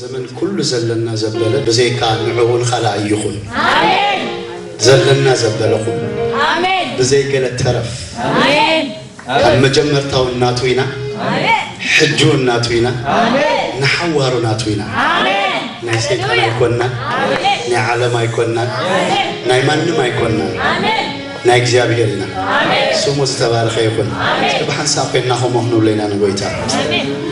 زمن كل زلنا زبلة بزيك نعون خلا يخون آمين زلنا زبلهم آمين بزيك الترف آمين أما جمرتها الناتوينا آمين حجون الناتوينا آمين نحور الناتوينا آمين نايسيك ما يكوننا آمين نعلم ما يكوننا آمين نايمان ما يكوننا آمين نايكزيا بيرنا آمين سمو استبارك يكون سبحان ساقينا هم مهنو لنا نقويتا آمين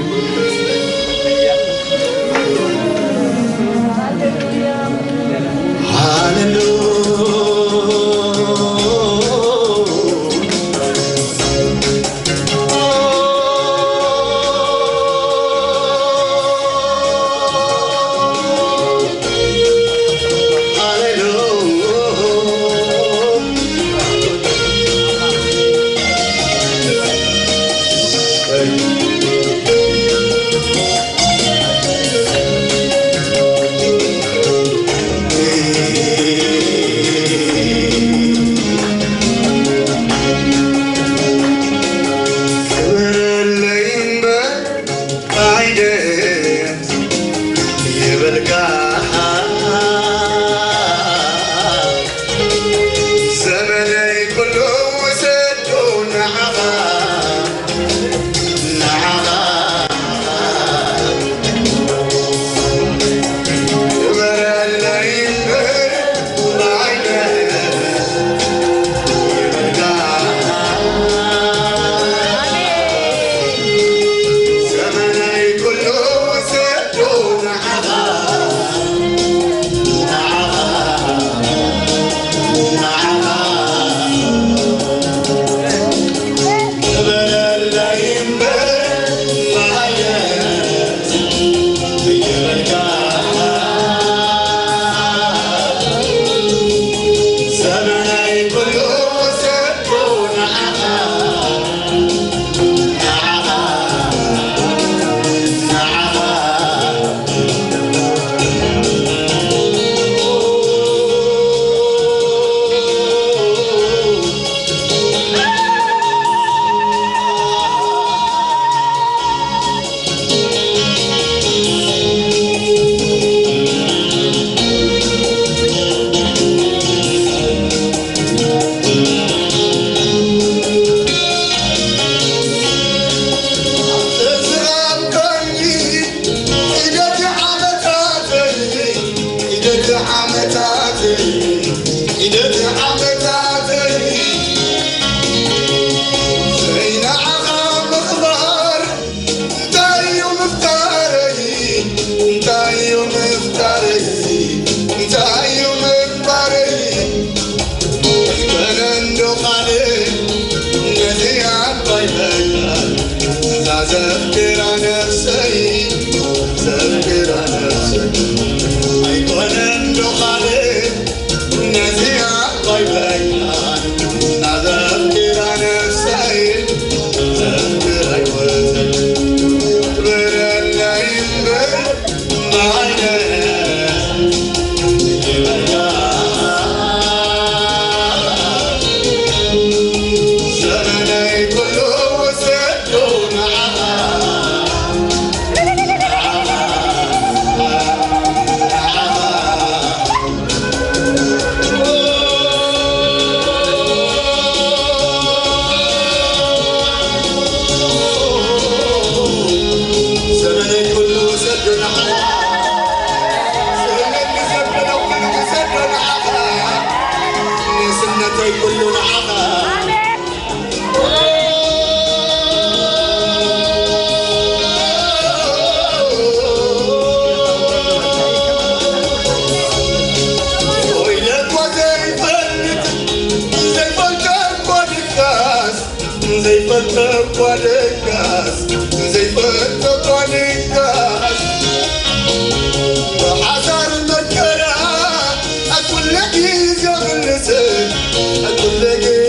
أقول لك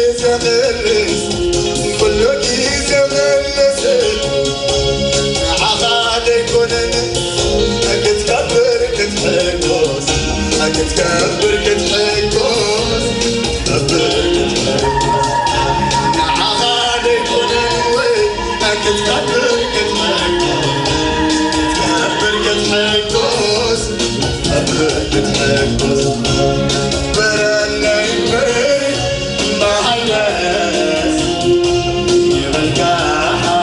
بتحبس برالي بري محلس يبلقاها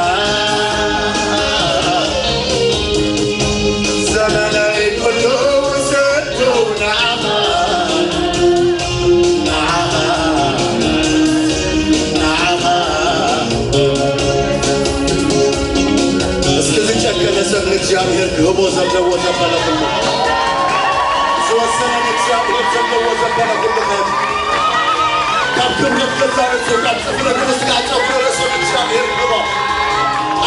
زمني كله وسدو نعمة እግዚአብሔር ግቦ ዘለው ዘበለ ሁሉ ዘወሰነ እግዚአብሔር ዘለው ዘበለ ሁሉ ካብክነት ከዛረሱ ካብጽፍረ ክርስቲያቸው ወረሱ እግዚአብሔር ግቦ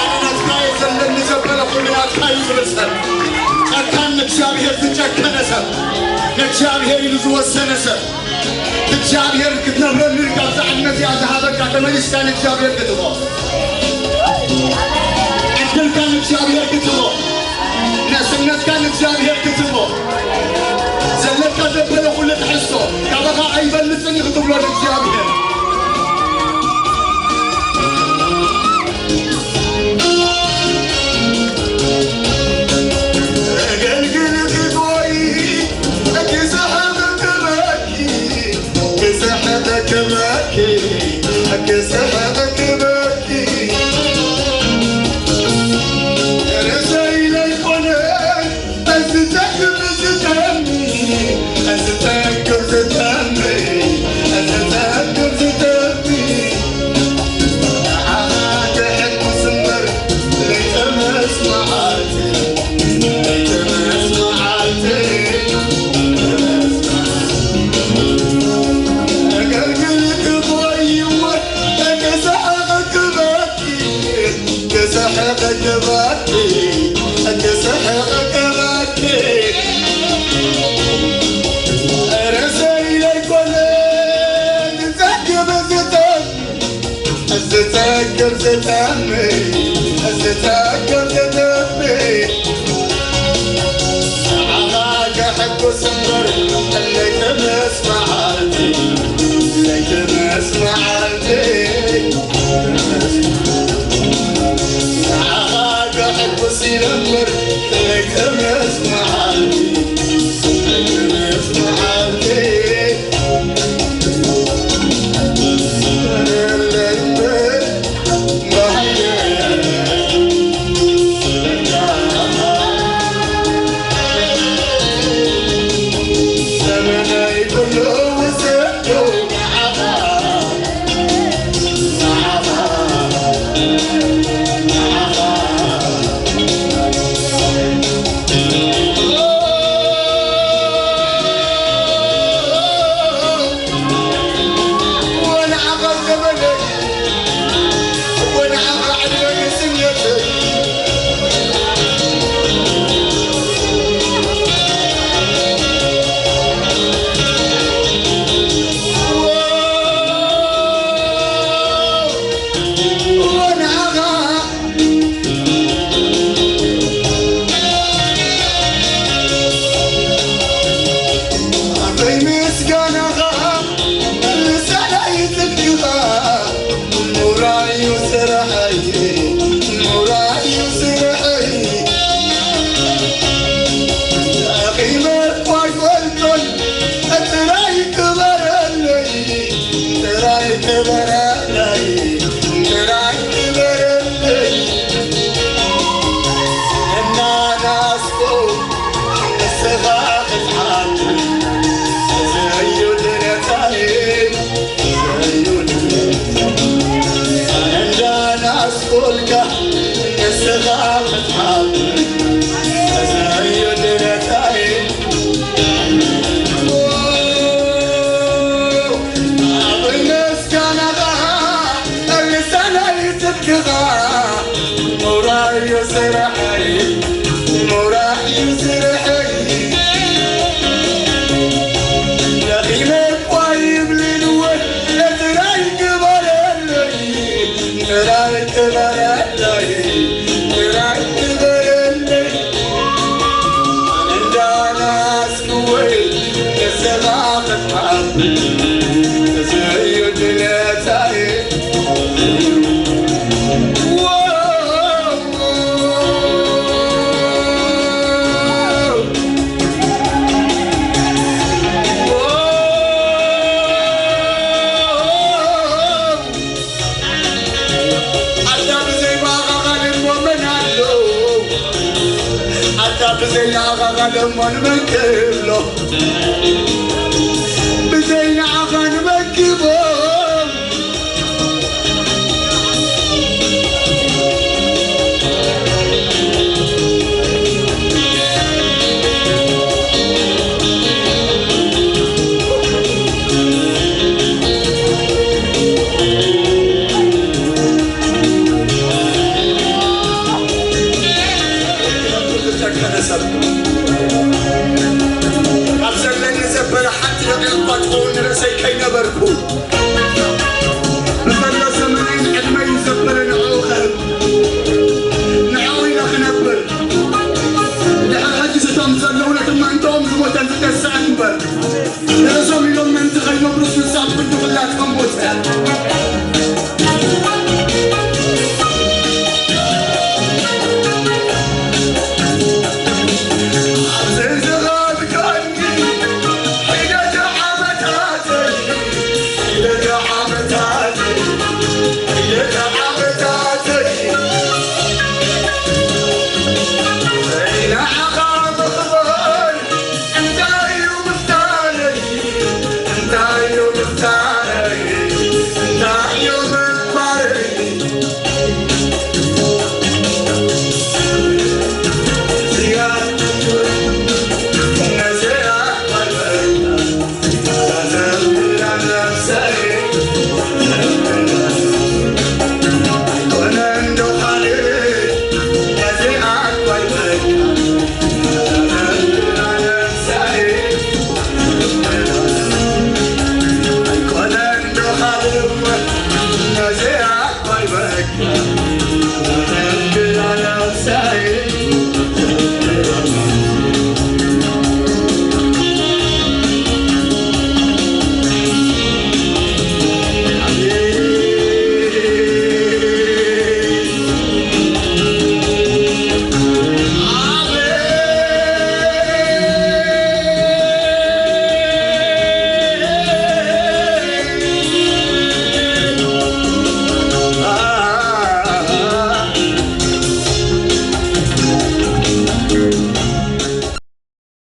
አንነት ካይ ዘለን ዘበለ ሁሉ ያካይ ዝርሰን ጨካን እግዚአብሔር ተጨከነሰ እግዚአብሔር ይዙ ወሰነሰ እግዚአብሔር ክትነብረን ልቃዛ እነዚህ አዛሃበካ ተመልስተን እግዚአብሔር ግጥሞ كان እግዚአብሔር ክትሞ ነስነት ካን እግዚአብሔር ክትሞ ዘለካ ዘበለ ሁሉ ተሐሶ ካበኻ አይበልጽን ይክትብሎ እግዚአብሔር አገልግል ቢቆይ አከሰሐተከ ባኪ አከሰሐተከ ባኪ أتذكر زتامي أتذكر زتامي عماك حق وسمر خليك نسمع عالتي خليك نسمع عالتي عماك حق وسمر خليك نسمع عالتي خليك نسمع عالتي بزين عغا لما نمكب له بزين عغا نمكبه